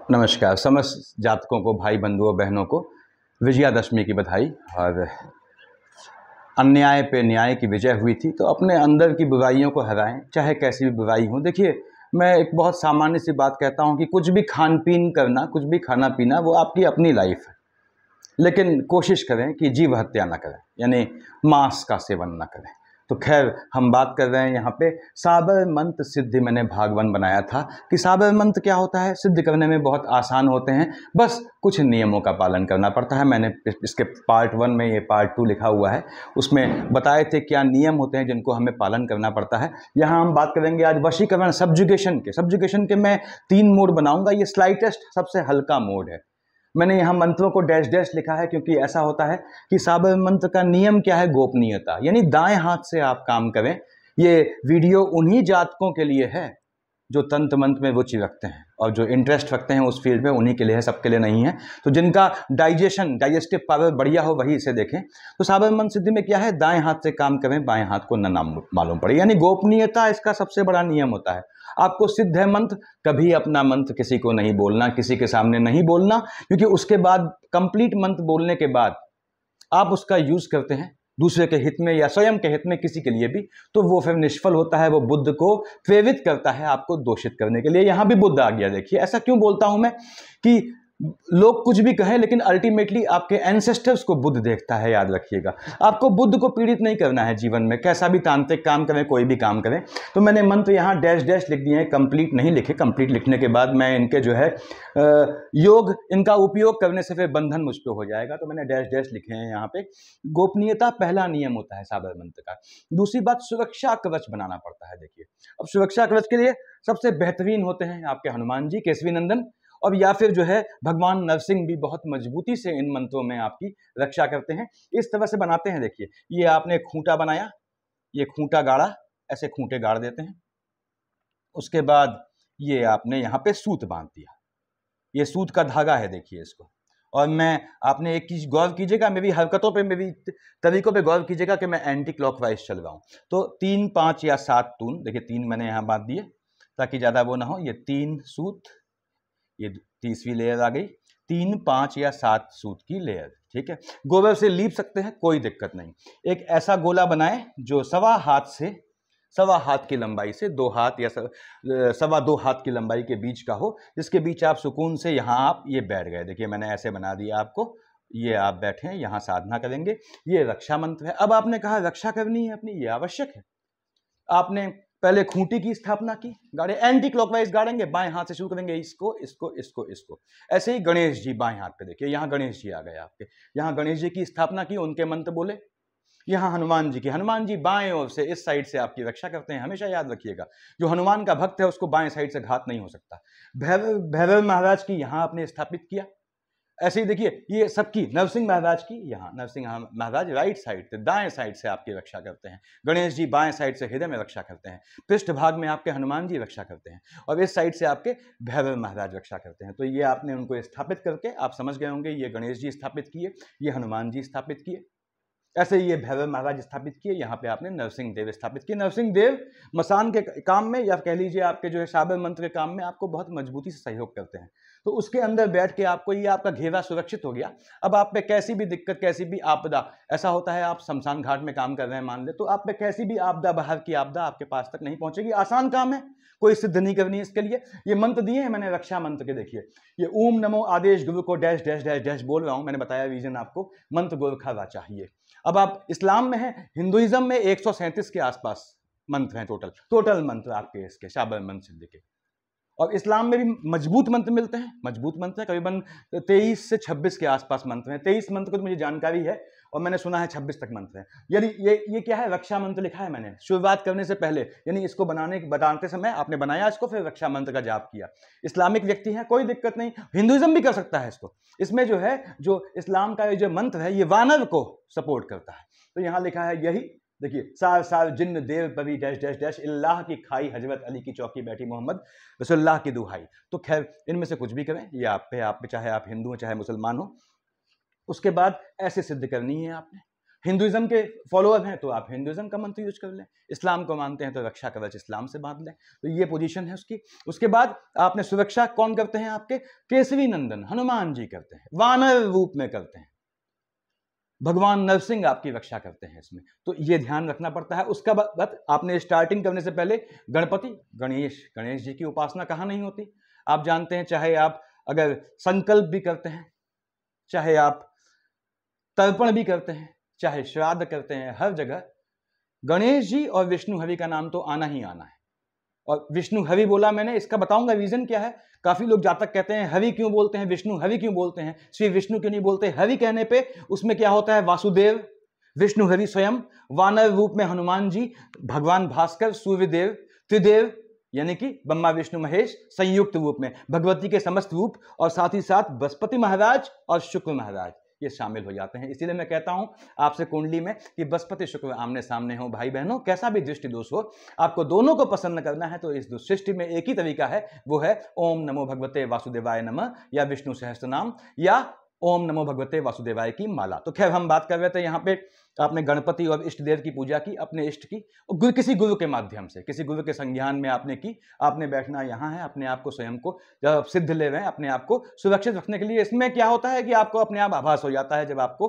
नमस्कार। समस्त जातकों को, भाई बंधुओं बहनों को विजयादशमी की बधाई। और अन्याय पे न्याय की विजय हुई थी, तो अपने अंदर की बुराइयों को हराएं, चाहे कैसी भी बुराई हो। देखिए, मैं एक बहुत सामान्य सी बात कहता हूं कि कुछ भी खान पीन करना, कुछ भी खाना पीना, वो आपकी अपनी लाइफ है, लेकिन कोशिश करें कि जीव हत्या ना करें, यानी मांस का सेवन ना करें। तो खैर, हम बात कर रहे हैं यहाँ पे साबर मंत्र सिद्धि। मैंने भाग 1 बनाया था कि साबर मंत्र क्या होता है, सिद्ध करने में बहुत आसान होते हैं, बस कुछ नियमों का पालन करना पड़ता है। मैंने इसके पार्ट 1 में, ये पार्ट 2 लिखा हुआ है, उसमें बताए थे क्या नियम होते हैं जिनको हमें पालन करना पड़ता है। यहाँ हम बात करेंगे आज वशीकरण, सब्जुगेशन के मैं 3 मोड बनाऊंगा। ये स्लाइटेस्ट, सबसे हल्का मोड है। मैंने यहाँ मंत्रों को डैश डैश लिखा है क्योंकि ऐसा होता है कि साबर मंत्र का नियम क्या है, गोपनीयता, यानी दाएं हाथ से आप काम करें। ये वीडियो उन्हीं जातकों के लिए है जो तंत्र मंत्र में रुचि रखते हैं और जो इंटरेस्ट रखते हैं उस फील्ड में, उन्हीं के लिए है, सबके लिए नहीं है। तो जिनका डाइजेस्टिव पावर बढ़िया हो वही इसे देखें। तो साबर मंत्र सिद्धि में क्या है, दाएं हाथ से काम करें, बाएं हाथ को न नाम मालूम पड़े, यानी गोपनीयता इसका सबसे बड़ा नियम होता है। आपको सिद्ध है मंत्र, कभी अपना मंत्र किसी को नहीं बोलना, किसी के सामने नहीं बोलना, क्योंकि उसके बाद कंप्लीट मंत्र बोलने के बाद आप उसका यूज करते हैं दूसरे के हित में या स्वयं के हित में, किसी के लिए भी, तो वो फिर निष्फल होता है। वो बुद्ध को प्रेरित करता है आपको दूषित करने के लिए। यहां भी बुद्ध आ गया। देखिए, ऐसा क्यों बोलता हूं मैं कि लोग कुछ भी कहें, लेकिन अल्टीमेटली आपके एंसेस्टर्स को बुद्ध देखता है, याद रखिएगा। आपको बुद्ध को पीड़ित नहीं करना है जीवन में, कैसा भी तांत्रिक काम करें, कोई भी काम करें। तो मैंने मंत्र यहाँ डैश डैश लिख दिए हैं, कंप्लीट नहीं लिखे। कंप्लीट लिखने के बाद मैं इनके जो है योग, इनका उपयोग करने से फिर बंधन मुझ पर हो जाएगा, तो मैंने डैश डैश लिखे हैं यहाँ पे। गोपनीयता पहला नियम होता है साबर मंत्र का। दूसरी बात, सुरक्षा कवच बनाना पड़ता है। देखिए, अब सुरक्षा कवच के लिए सबसे बेहतरीन होते हैं आपके हनुमान जी, केसवी नंदन, और या फिर जो है भगवान नरसिंह भी बहुत मजबूती से इन मंत्रों में आपकी रक्षा करते हैं। इस तरह से बनाते हैं। देखिए, ये आपने खूंटा बनाया, ये खूंटा गाड़ा, ऐसे खूंटे गाड़ देते हैं। उसके बाद ये आपने यहाँ पे सूत बांध दिया, ये सूत का धागा है, देखिए इसको। और मैं, आपने एक चीज गौर कीजिएगा, मेरी हरकतों पे, मेरी तरीकों पे गौर कीजिएगा कि मैं एंटी क्लॉकवाइज चल रहा हूं। तो 3, 5 या 7 तून, देखिए 3 मैंने यहां बांध दिए ताकि ज्यादा वो ना हो। ये 3 सूत, ये तीसरी लेयर आ गई, 3, 5 या 7 सूत की लेयर, ठीक है। गोबर से लीप सकते हैं, कोई दिक्कत नहीं। एक ऐसा गोला बनाएं जो 1.25 हाथ की लंबाई से 2 हाथ या 2.25 हाथ की लंबाई के बीच का हो, जिसके बीच आप सुकून से यहां आप ये बैठ गए। देखिए, मैंने ऐसे बना दिया आपको, ये आप बैठे, यहां साधना करेंगे। ये रक्षा मंत्र है। अब आपने कहा रक्षा करनी है अपनी, ये आवश्यक है। आपने पहले खूंटी की स्थापना की, गाड़े, एंटी क्लॉकवाइज गाड़ेंगे, बाएं हाथ से शुरू करेंगे, इसको इसको इसको इसको। ऐसे ही गणेश जी बाएं हाथ पे, देखिए यहां गणेश जी आ गए आपके, यहां गणेश जी की स्थापना की, उनके मंत्र बोले। यहां हनुमान जी बाएं ओर से, इस साइड से आपकी रक्षा करते हैं। हमेशा याद रखिएगा, जो हनुमान का भक्त है उसको बाएं साइड से घात नहीं हो सकता। भैरव महाराज की यहां आपने स्थापित किया। ऐसे ही देखिए, ये सबकी, नरसिंह महाराज की यहाँ, नरसिंह महाराज राइट साइड से, दाएं साइड से आपकी रक्षा करते हैं। गणेश जी बाएं साइड से हृदय में रक्षा करते हैं। पृष्ठ भाग में आपके हनुमान जी रक्षा करते हैं, और इस साइड से आपके भैरव महाराज रक्षा करते हैं। तो ये आपने उनको स्थापित करके आप समझ गए होंगे, ये गणेश जी स्थापित किए, ये हनुमान जी स्थापित किए। ऐसे ही ये भैरव महाराज स्थापित किए, यहाँ पे आपने नरसिंह देव स्थापित किए। नरसिंह देव मसान के काम में, या कह लीजिए आपके जो है साबर मंत्र के काम में, आपको बहुत मजबूती से सहयोग करते हैं। तो उसके अंदर बैठ के आपको, ये आपका घेरा सुरक्षित हो गया। अब आप पे कैसी भी दिक्कत, कैसी भी आपदा, ऐसा होता है आप शमशान घाट में काम कर रहे हैं मान ले, तो आप पे कैसी भी आपदा, बाहर की आपदा आपके पास तक नहीं पहुंचेगी। आसान काम है, कोई सिद्ध नहीं करनी है इसके लिए। ये मंत्र दिए हैं मैंने रक्षा मंत्र के, देखिए ये ओम नमो आदेश गुरु को डैश डैश डैश डैश बोल रहा हूं। मैंने बताया रीजन आपको, मंत्र गोरखा वा चाहिए। अब आप इस्लाम में हैं, हिंदुइज्म में 137 के आसपास मंत्र हैं टोटल मंत्र आपके इसके साबर मंत्र सिद्धि के। और इस्लाम में भी मजबूत मंत्र मिलते हैं, मजबूत मंत्र है, करीबन 23 से 26 के आसपास मंत्र हैं। 23 मंत्र को तो मुझे जानकारी है, और मैंने सुना है 26 तक मंत्र है। यानी ये क्या है, रक्षा मंत्र लिखा है मैंने शुरुआत करने से पहले, यानी इसको बताते समय आपने बनाया इसको, फिर रक्षा मंत्र का जाप किया। इस्लामिक व्यक्ति है, कोई दिक्कत नहीं, हिंदुइज्म भी कर सकता है इसको। इसमें जो है, जो इस्लाम का जो मंत्र है, ये वानर को सपोर्ट करता है। तो यहां लिखा है यही, देखिए, सार सार जिन्न देव परी डैश डैश डैश, इल्लाह की खाई, हजरत अली की चौकी बैठी, मोहम्मद रसूलुल्लाह की दुहाई। तो खैर, इनमें से कुछ भी करें, ये आप पे चाहे आप हिंदू हो चाहे मुसलमान हो। उसके बाद ऐसे सिद्ध करनी है आपने। हिंदुइज्म के फॉलोअर हैं तो आप हिंदुइज्म का मंत्र यूज कर लें, इस्लाम को मानते हैं तो रक्षा कवच इस्लाम से बांध लें। तो ये पोजीशन है उसकी। उसके बाद आपने सुरक्षा कौन करते हैं, आपके केसरी नंदन हनुमान जी करते हैं, वानर रूप में करते हैं, भगवान नरसिंह आपकी रक्षा करते हैं इसमें। तो ये ध्यान रखना पड़ता है। उसका बाद आपने स्टार्टिंग करने से पहले गणपति गणेश जी की उपासना कहाँ नहीं होती। आप जानते हैं, चाहे आप अगर संकल्प भी करते हैं, चाहे आप तर्पण भी करते हैं, चाहे श्राद्ध करते हैं, हर जगह गणेश जी और विष्णु हरि का नाम तो आना ही आना है। और विष्णु हरि बोला मैंने, इसका बताऊंगा रीजन क्या है। काफी लोग जातक कहते हैं हरि क्यों बोलते हैं, विष्णु हरि क्यों बोलते हैं, श्री विष्णु क्यों नहीं बोलते। हरि कहने पे उसमें क्या होता है, वासुदेव, विष्णु हरि स्वयं, वानर रूप में हनुमान जी, भगवान भास्कर, सूर्यदेव, त्रिदेव यानी कि ब्रह्मा विष्णु महेश संयुक्त रूप में, भगवती के समस्त रूप, और साथ ही साथ बृहस्पति महाराज और शुक्र महाराज ये शामिल हो जाते हैं। इसीलिए मैं कहता हूं आपसे कुंडली में कि बृहस्पति शुक्र आमने सामने हो, भाई बहनों, कैसा भी दृष्टि दोष हो, आपको दोनों को पसंद करना है। तो इस सृष्टि में एक ही तरीका है, वो है ओम नमो भगवते वासुदेवाय नमः, या विष्णु सहस्त्रनाम, या ओम नमो भगवते वासुदेवाय की माला। तो खैर हम बात कर रहे थे यहाँ पे, आपने गणपति और इष्ट देव की पूजा की, अपने इष्ट की, और किसी गुरु के माध्यम से, किसी गुरु के संज्ञान में आपने की। आपने बैठना यहाँ है, अपने आप को स्वयं को जब आप सिद्ध ले रहे हैं, अपने आप को सुरक्षित रखने के लिए। इसमें क्या होता है कि आपको अपने आप आभास हो जाता है, जब आपको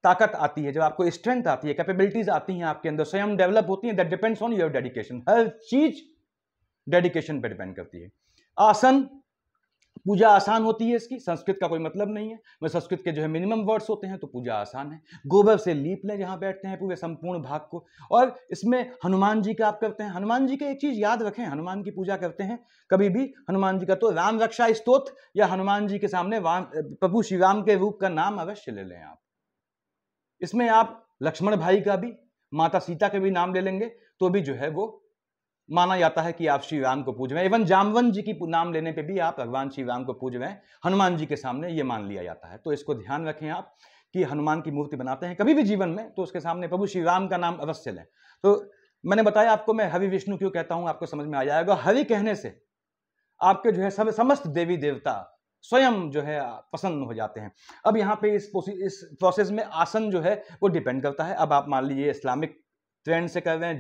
ताकत आती है, जब आपको स्ट्रेंथ आती है, कैपेबिलिटीज आती हैं आपके अंदर, स्वयं डेवलप होती हैं। That depends on your dedication. हर चीज डेडिकेशन पर डिपेंड करती है। आसन पूजा आसान होती है इसकी, संस्कृत का कोई मतलब नहीं है, मैं संस्कृत के जो है मिनिमम वर्ड्स होते हैं, तो पूजा आसान है। गोबर से लीप लें जहां बैठते हैं पूरे संपूर्ण भाग को। और इसमें हनुमान जी का आप करते हैं, हनुमान जी का एक चीज याद रखें, हनुमान की पूजा करते हैं कभी भी हनुमान जी का तो राम रक्षा स्तोत्र या हनुमान जी के सामने प्रभु श्री राम के रूप का नाम अवश्य ले लें आप। इसमें आप लक्ष्मण भाई का भी, माता सीता के भी नाम ले लेंगे तो भी जो है वो माना जाता है कि आप श्री राम को पूज रहे हैं। इवन जामवन जी की नाम लेने पे भी आप भगवान श्री राम को पूज रहे हैं हनुमान जी के सामने, ये मान लिया जाता है। तो इसको ध्यान रखें आप कि हनुमान की मूर्ति बनाते हैं कभी भी जीवन में तो उसके सामने प्रभु श्री राम का नाम अवश्य लें। तो मैंने बताया आपको मैं हरि विष्णु क्यों कहता हूं, आपको समझ में आ जाएगा। हरि कहने से आपके जो है समस्त देवी देवता स्वयं जो है पसंद हो जाते हैं। अब यहाँ पे इस प्रोसेस में आसन जो है वो डिपेंड करता है। अब आप मान लीजिए इस्लामिक ट्रेंड से कर रहे हैं,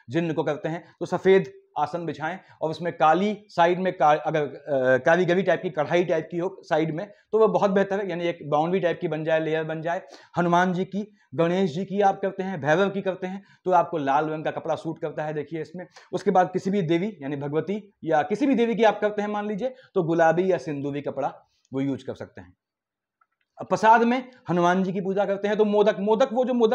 जिन्न को करते हैं तो सफेद आसन बिछाएं और उसमें काली साइड में अगर कारीगरी टाइप की कढ़ाई टाइप की हो साइड में तो वो बहुत बेहतर है, यानी एक बाउंड्री टाइप की बन जाए, लेयर बन जाए। हनुमान जी की, गणेश जी की आप करते हैं, भैरव की करते हैं तो आपको लाल रंग का कपड़ा सूट करता है, देखिए इसमें। उसके बाद किसी भी देवी यानी भगवती या किसी भी देवी की आप करते हैं मान लीजिए तो गुलाबी या सिंदूरी कपड़ा वो यूज कर सकते हैं। प्रसाद में हनुमान जी की पूजा करते हैं तो मोदक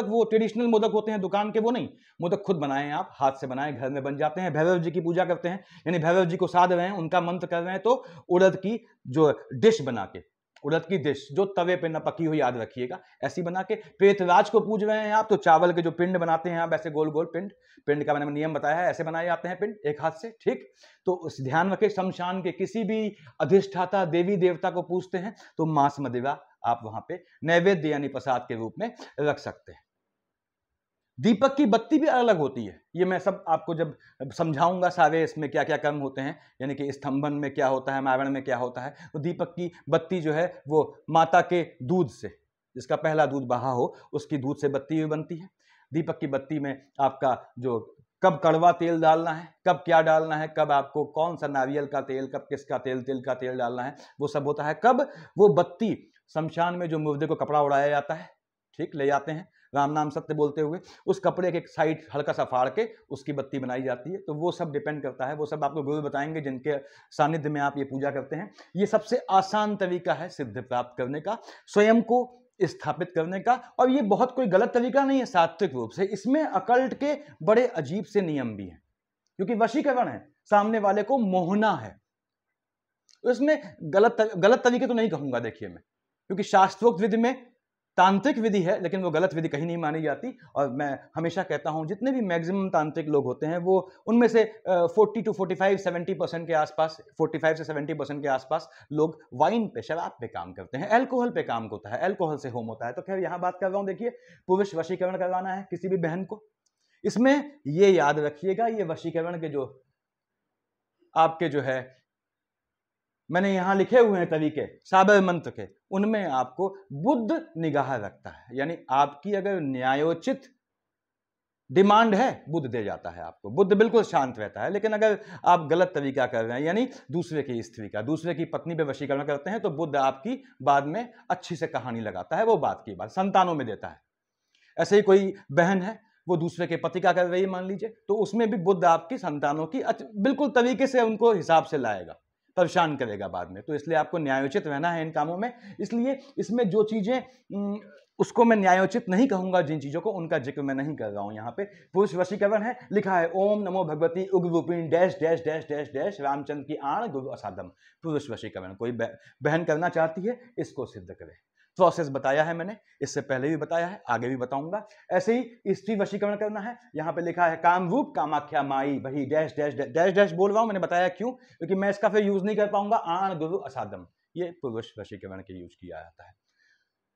वो ट्रेडिशनल मोदक होते हैं दुकान के, वो नहीं, मोदक खुद बनाएं आप, हाथ से बनाएं, घर में बन जाते हैं। भैरव जी की पूजा करते हैं यानी भैरव जी को साध रहे हैं, उनका मंत्र कर रहे हैं तो उड़द की जो डिश बना के, उड़द की डिश जो तवे पे न पकी हुई, याद रखिएगा, ऐसी बना के। प्रेतराज को पूज रहे हैं आप तो चावल के जो पिंड बनाते हैं आप, ऐसे गोल गोल पिंड का मैंने नियम बताया है, ऐसे बनाए जाते हैं पिंड एक हाथ से, ठीक। तो ध्यान रखें, शमशान के किसी भी अधिष्ठाता देवी देवता को पूजते हैं तो मांस मदिरा आप वहां पे नैवेद्य यानी प्रसाद के रूप में रख सकते हैं। दीपक की बत्ती भी अलग होती है, ये मैं सब आपको जब समझाऊंगा सारे इसमें क्या क्या कर्म होते हैं, यानी कि स्तंभन में क्या होता है, मावरण में क्या होता है। तो दीपक की बत्ती जो है वो माता के दूध से, जिसका पहला दूध बहा हो उसकी दूध से बत्ती भी बनती है। दीपक की बत्ती में आपका जो कब कड़वा तेल डालना है, कब क्या डालना है, कब आपको कौन सा नारियल का तेल, कब किसका तेल, तिल का तेल डालना है, वो सब होता है। कब वो बत्ती शमशान में जो मुर्दे को कपड़ा उड़ाया जाता है, ठीक, ले जाते हैं राम नाम सत्य बोलते हुए, उस कपड़े के एक साइड हल्का सा फाड़ के उसकी बत्ती बनाई जाती है। तो वो सब डिपेंड करता है, वो सब आपको गुरु बताएंगे जिनके सानिध्य में आप ये पूजा करते हैं। ये सबसे आसान तरीका है सिद्धि प्राप्त करने का, स्वयं को स्थापित करने का। और ये बहुत कोई गलत तरीका नहीं है सात्विक रूप से, इसमें अकल्ट के बड़े अजीब से नियम भी हैं, क्योंकि वशीकरण है, सामने वाले को मोहना है। तो इसमें गलत तरीके तो नहीं कहूंगा देखिए मैं, क्योंकि शास्त्रोक्त विधि में तांत्रिक विधि है लेकिन वो गलत विधि कहीं नहीं मानी जाती। और मैं हमेशा कहता हूं जितने भी मैक्सिमम तांत्रिक लोग होते हैं वो उनमें से 40 to 45 70% के आसपास, 45 से 70% के आसपास लोग वाइन पे, शराब पे काम करते हैं, अल्कोहल पे काम होता है, अल्कोहल से होम होता है। तो खैर यहां बात कर रहा हूं, देखिए पुरुष वशीकरण करवाना है किसी भी बहन को, इसमें ये याद रखिएगा, ये वशीकरण के जो आपके जो है मैंने यहां लिखे हुए हैं तरीके साबर मंत्र के, उनमें आपको बुद्ध निगाह रखता है, यानी आपकी अगर न्यायोचित डिमांड है बुद्ध दे जाता है आपको, बुद्ध बिल्कुल शांत रहता है। लेकिन अगर आप गलत तरीका कर रहे हैं, यानी दूसरे की स्त्री का, दूसरे की पत्नी पे वशीकरण करते हैं, तो बुद्ध आपकी बाद में अच्छी से कहानी लगाता है, वो बात की बात संतानों में देता है। ऐसे ही कोई बहन है, वो दूसरे के पति का कर रही है मान लीजिए, तो उसमें भी बुद्ध आपकी संतानों की बिल्कुल तरीके से उनको हिसाब से लाएगा, परेशान करेगा बाद में। तो इसलिए आपको न्यायोचित रहना है इन कामों में। इसलिए इसमें जो चीजें उसको मैं न्यायोचित नहीं कहूंगा, जिन चीजों को, उनका जिक्र मैं नहीं कर रहा हूं। यहाँ पे पुरुष वशीकरण है, लिखा है ओम नमो भगवती उग्ररूपिणी dash dash dash dash dash Ramchandra की आण गुरु असाधम। पुरुष वशीकरण कोई बहन करना चाहती है, इसको सिद्ध करे। प्रोसेस बताया है मैंने, इससे पहले भी बताया है, आगे भी बताऊंगा। ऐसे ही स्त्री वशीकरण करना है, यहाँ पे लिखा है कामरूप कामाख्या माई, वही डैश डैश डैश डैश बोल रहा हूं, मैंने बताया क्यों, क्योंकि मैं इसका फिर यूज नहीं कर पाऊंगा। आण गुरु असाधम, ये पुरुष वशीकरण के यूज किया जाता है।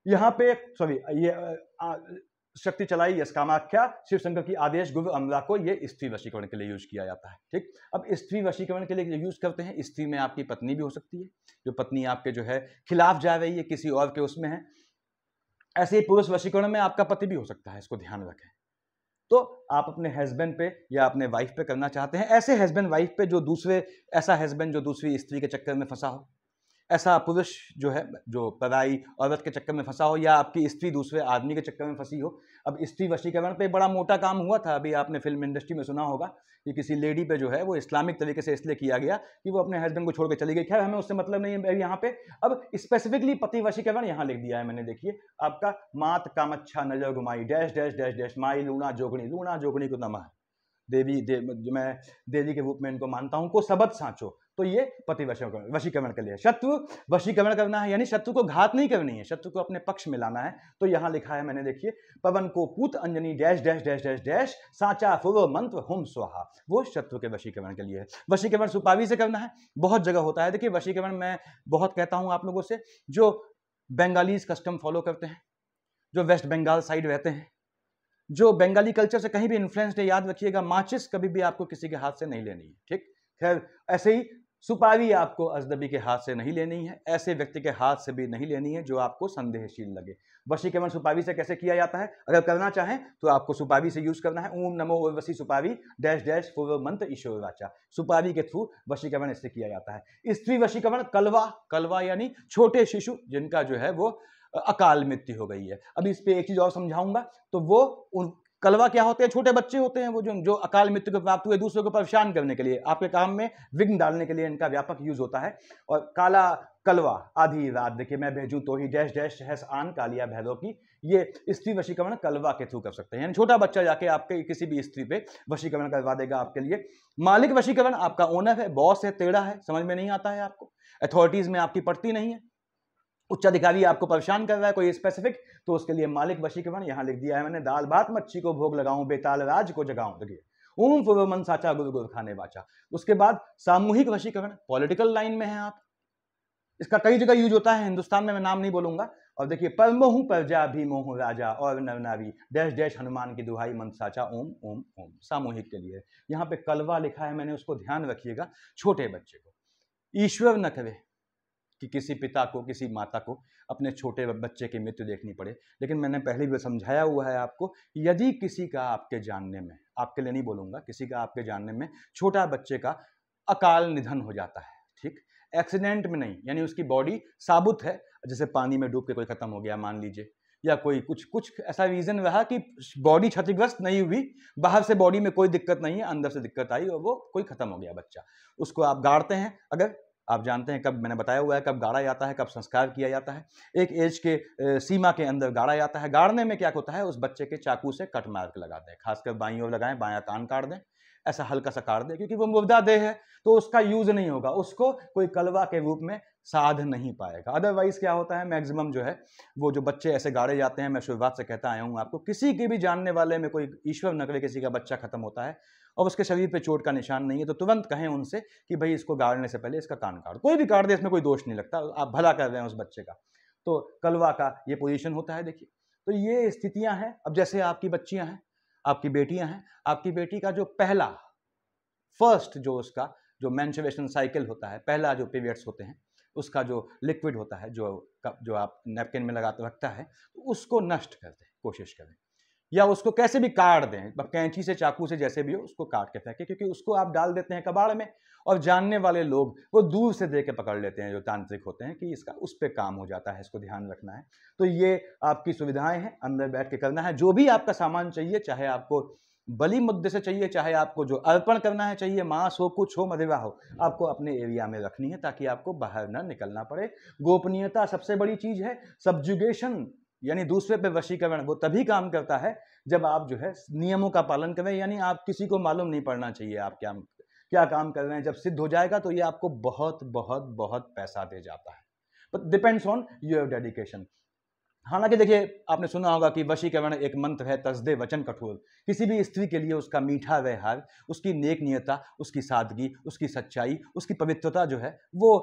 यहाँ पे सॉरी, ये शक्ति चलाई यस कामाख्या शिव शंकर की आदेश गुरु अमला को ये स्त्री वशीकरण के लिए यूज किया जाता है। ठीक, अब स्त्री वशीकरण के लिए यूज करते हैं, स्त्री में आपकी पत्नी भी हो सकती है, जो पत्नी आपके जो है खिलाफ जा रही है, किसी और के उसमें है। ऐसे ही पुरुष वशीकरण में आपका पति भी हो सकता है, इसको ध्यान रखें। तो आप अपने हस्बैंड पे या अपने वाइफ पे करना चाहते हैं, ऐसे हस्बैंड वाइफ पे जो दूसरे, ऐसा हस्बैंड जो दूसरी स्त्री के चक्कर में फंसा हो, ऐसा पुरुष जो है जो पराई औरत के चक्कर में फंसा हो, या आपकी स्त्री दूसरे आदमी के चक्कर में फंसी हो। अब स्त्री वशीकरण पे बड़ा मोटा काम हुआ था, अभी आपने फिल्म इंडस्ट्री में सुना होगा कि किसी लेडी पे जो है वो इस्लामिक तरीके से इसलिए किया गया कि वो अपने हस्बैंड को छोड़ के चली गई। खैर हमें उससे मतलब नहीं है यहाँ पे। अब स्पेसिफिकली पति वशीकरण यहाँ लिख दिया है मैंने, देखिए आपका मात कामच्छा नजर घुमाई डैश डैश डैश डैश माई लूणा जोगणी को नमः देवी मैं देवी के रूप में इनको मानता हूं को सबद सांचो। तो ये पति वशीकरण के लिए। शत्रु वशीकरण करना है, यानी शत्रु को घात नहीं करनी है, शत्रु को अपने पक्ष में लाना है। तो यहां लिखा है मैंने, देखिए पवन को पूत Anjani dash dash dash dash dash साचा फुव मंत्र हुम स्वाहा, वो शत्रु के वशीकरण के लिए है। वशीकरण सुपारी से करना है, बहुत जगह होता है। देखिए वशीकरण मैं बहुत कहता हूं आप लोगों से, जो बंगालीज कस्टम फॉलो करते हैं, जो वेस्ट बंगाल साइड रहते हैं, जो बंगाली कल्चर से कहीं भी इन्फ्लुएंस्ड है, याद रखिएगा माचिस कभी भी आपको किसी के हाथ से नहीं लेनी है। ठीक, खैर ऐसे ही सुपारी आपको अजनबी के हाथ से नहीं लेनी है, ऐसे व्यक्ति के हाथ से भी नहीं लेनी है जो आपको संदेहशील लगे। वशीकरण सुपारी से कैसे किया जाता है, अगर करना चाहें तो आपको सुपारी से यूज करना है। ओम नमो उर्वशी सुपारी डैश डैश पूर्व मंत्र ईश्वर वाचा, सुपारी के थ्रू वशीकरण इससे किया जाता है। स्त्री वशीकरण कलवा यानी छोटे शिशु जिनका जो है वो अकाल मृत्यु हो गई है। अब इस पे एक चीज और समझाऊंगा, तो वो उन कलवा क्या होते हैं, छोटे बच्चे होते हैं वो जो अकाल मृत्यु को प्राप्त हुए, दूसरों को परेशान करने के लिए, आपके काम में विघ्न डालने के लिए इनका व्यापक यूज होता है। और काला कलवा आधी रात, देखिए मैं भेजूं तो ही डैश डैश सहस आन कालिया भैरव की, ये स्त्री वशीकरण कलवा के थ्रू कर सकते हैं, यानी छोटा बच्चा जाके आपके किसी भी स्त्री पे वशीकरण करवा देगा आपके लिए। मालिक वशीकरण आपका ओनर है, बॉस है, टेढ़ा है, समझ में नहीं आता है आपको, अथॉरिटीज में आपकी पड़ती नहीं है, उच्च अधिकारी आपको परेशान कर रहा है कोई स्पेसिफिक, तो उसके लिए मालिक वशीकरण यहां लिख दिया है मैंने। दाल भात मच्छी को भोग लगाऊं, बेताल राज को जगाऊं, देखिए ओम पूर्व मन साचा गुरु गुरु खाने बाचा। उसके बाद सामूहिक वशीकरण, पॉलिटिकल लाइन में है आप, इसका कई जगह यूज होता है, हिंदुस्तान में मैं नाम नहीं बोलूंगा। और देखिए परमोहू प्रजा भी मोहू राजा और नरनारी डैश डैश हनुमान की दुहाई मन साचा ओम ओम ओम, सामूहिक के लिए। यहाँ पे कलवा लिखा है मैंने, उसको ध्यान रखिएगा, छोटे बच्चे को ईश्वर न करे कि किसी पिता को, किसी माता को अपने छोटे बच्चे की मृत्यु देखनी पड़े। लेकिन मैंने पहले भी समझाया हुआ है आपको, यदि किसी का आपके जानने में, आपके लिए नहीं बोलूंगा, किसी का आपके जानने में छोटा बच्चे का अकाल निधन हो जाता है, ठीक, एक्सीडेंट में नहीं, यानी उसकी बॉडी साबुत है, जैसे पानी में डूब के कोई खत्म हो गया मान लीजिए, या कोई कुछ ऐसा रीजन रहा कि बॉडी क्षतिग्रस्त नहीं हुई, बाहर से बॉडी में कोई दिक्कत नहीं है, अंदर से दिक्कत आई और वो कोई खत्म हो गया बच्चा, उसको आप गाड़ते हैं। अगर आप जानते हैं कब, मैंने बताया हुआ है कब गाड़ा जाता है, कब संस्कार किया जाता है, एक एज के सीमा के अंदर गाड़ा जाता है। गाड़ने में क्या होता है, उस बच्चे के चाकू से कट मार्क लगा दें, खासकर बाईं ओर लगाएं, बायां कान काट दें, ऐसा हल्का सा काट दें, क्योंकि वो मुर्दा देह है तो उसका यूज नहीं होगा, उसको कोई कलवा के रूप में साध नहीं पाएगा। अदरवाइज क्या होता है, मैक्सिमम जो है वो जो बच्चे ऐसे गाड़े जाते हैं, मैं शुरुआत से कहता आया हूं आपको, किसी के भी जानने वाले में कोई ईश्वर न करे किसी का बच्चा खत्म होता है और उसके शरीर पे चोट का निशान नहीं है, तो तुरंत कहें उनसे कि भाई इसको गाड़ने से पहले इसका कान काट, कोई भी काट दे, इसमें कोई दोष नहीं लगता, आप भला कर रहे हैं उस बच्चे का। तो कलवा का ये पोजीशन होता है, देखिए। तो ये स्थितियां हैं। अब जैसे आपकी बच्चियां हैं, आपकी बेटियां हैं, आपकी बेटी का जो पहला फर्स्ट जो उसका जो मेंस्ट्रुएशन साइकिल होता है, पहला जो पीरियड्स होते हैं, उसका जो लिक्विड होता है, जो आप नैपकिन में लगा रखता है, तो उसको नष्ट कर दें, कोशिश करें, या उसको कैसे भी काट दें, कैंची से, चाकू से, जैसे भी हो उसको काट के फेंकें, क्योंकि उसको आप डाल देते हैं कबाड़ में और जानने वाले लोग वो दूर से देख के पकड़ लेते हैं, जो तांत्रिक होते हैं, कि इसका उस पर काम हो जाता है, इसको ध्यान रखना है। तो ये आपकी सुविधाएं हैं, अंदर बैठ के करना है। जो भी आपका सामान चाहिए, चाहे आपको बलि मुद्दे से चाहिए, चाहे आपको जो अर्पण करना है चाहिए, मांस हो, कुछ हो, मदिरा हो, आपको अपने एरिया में रखनी है ताकि आपको बाहर ना निकलना पड़े। गोपनीयता सबसे बड़ी चीज है। सब्जुगेशन यानी दूसरे पे वशीकरण वो तभी काम करता है जब आप जो है नियमों का पालन करें, यानी आप किसी को मालूम नहीं पड़ना चाहिए आप क्या क्या काम कर रहे हैं। जब सिद्ध हो जाएगा तो ये आपको बहुत बहुत बहुत पैसा दे जाता है, but depends on your dedication. हालांकि देखिए, आपने सुना होगा कि वशीकरण एक मंत्र है, तसदे वचन कठोर। किसी भी स्त्री के लिए उसका मीठा व्यवहार, उसकी नेक नियता, उसकी सादगी, उसकी सच्चाई, उसकी पवित्रता जो है वो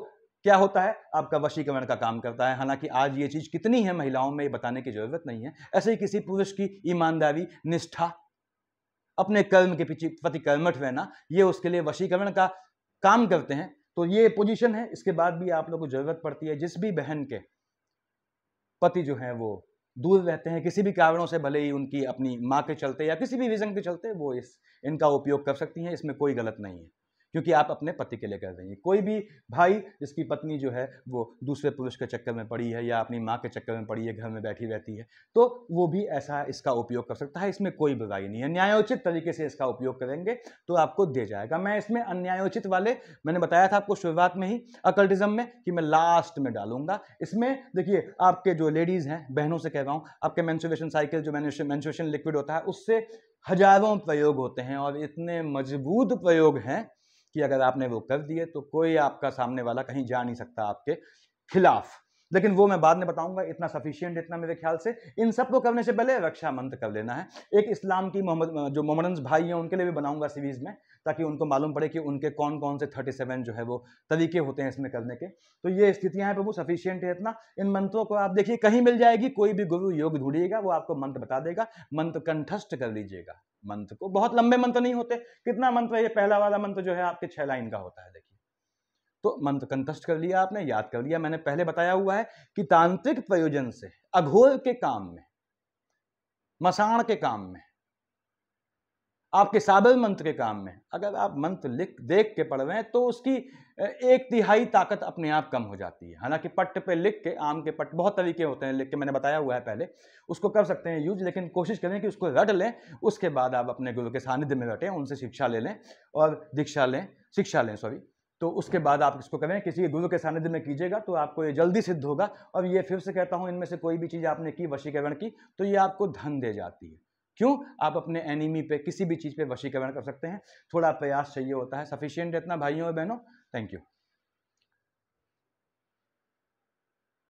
क्या होता है, आपका वशीकरण का काम करता है। हालांकि आज ये चीज कितनी है महिलाओं में, ये बताने की जरूरत नहीं है। ऐसे ही किसी पुरुष की ईमानदारी, निष्ठा, अपने कर्म के पीछे प्रति कर्मठ रहना, ये उसके लिए वशीकरण का काम करते हैं। तो ये पोजीशन है। इसके बाद भी आप लोगों को जरूरत पड़ती है, जिस भी बहन के पति जो हैं वो दूर रहते हैं किसी भी कारणों से, भले ही उनकी अपनी माँ के चलते या किसी भी रीजन के चलते, वो इनका उपयोग कर सकती हैं। इसमें कोई गलत नहीं है, क्योंकि आप अपने पति के लिए कर रही हैं। कोई भी भाई जिसकी पत्नी जो है वो दूसरे पुरुष के चक्कर में पड़ी है या अपनी माँ के चक्कर में पड़ी है, घर में बैठी रहती है, तो वो भी ऐसा इसका उपयोग कर सकता है। इसमें कोई बुराई नहीं है। न्यायोचित तरीके से इसका उपयोग करेंगे तो आपको दे जाएगा। मैं इसमें अन्यायोचित वाले, मैंने बताया था आपको शुरुआत में ही अकल्टिज्म में, कि मैं लास्ट में डालूंगा। इसमें देखिए, आपके जो लेडीज हैं, बहनों से कह रहा हूं, आपके मेंस्ट्रुएशन साइकिल, जो मेंस्ट्रुएशन लिक्विड होता है, उससे हजारों प्रयोग होते हैं और इतने मजबूत प्रयोग हैं कि अगर आपने वो कर दिए तो कोई आपका सामने वाला कहीं जा नहीं सकता आपके खिलाफ। लेकिन वो मैं बाद में बताऊंगा। इतना सफिशिएंट, इतना मेरे ख्याल से। इन सब को करने से पहले रक्षा मंत्र कर लेना है। एक इस्लाम की जो मोहम्मदन भाई हैं उनके लिए भी बनाऊंगा सीरीज में, ताकि उनको मालूम पड़े कि उनके कौन कौन से 37 जो है वो तरीके होते हैं इसमें करने के। तो ये स्थितियां हैं प्रभु, सफिशिएंट है इतना। इन मंत्रों को आप देखिए कहीं मिल जाएगी, कोई भी गुरु योग ढूंढिएगा, वो आपको मंत्र बता देगा। मंत्र कंठस्थ कर लीजिएगा। मंत्र को, बहुत लंबे मंत्र नहीं होते। कितना मंत्र है ये? पहला वाला मंत्र जो है आपके 6 लाइन का होता है। देखिए, तो मंत्र कंठस्थ कर लिया आपने, याद कर लिया। मैंने पहले बताया हुआ है कि तांत्रिक प्रयोजन से अघोर के काम में, मसाण के काम में, आपके साबर मंत्र के काम में, अगर आप मंत्र लिख देख के पढ़ रहे हैं तो उसकी 1/3 ताकत अपने आप कम हो जाती है। हालांकि पट्ट पे लिख के, आम के पट्ट, बहुत तरीके होते हैं लिख के, मैंने बताया हुआ है पहले, उसको कर सकते हैं यूज। लेकिन कोशिश करें कि उसको रट लें, उसके बाद आप अपने गुरु के सानिध्य में रटें, उनसे शिक्षा ले लें और शिक्षा लें सॉरी। तो उसके बाद आप इसको करें, किसी गुरु के सानिध्य में कीजिएगा तो आपको ये जल्दी सिद्ध होगा। और ये फिर से कहता हूं, इनमें से कोई भी चीज आपने की वशीकरण की तो ये आपको धन दे जाती है। क्यों? आप अपने एनिमी पे, किसी भी चीज पे वशीकरण कर सकते हैं। थोड़ा प्रयास चाहिए होता है। सफिशिएंट इतना भाइयों और बहनों। Thank you.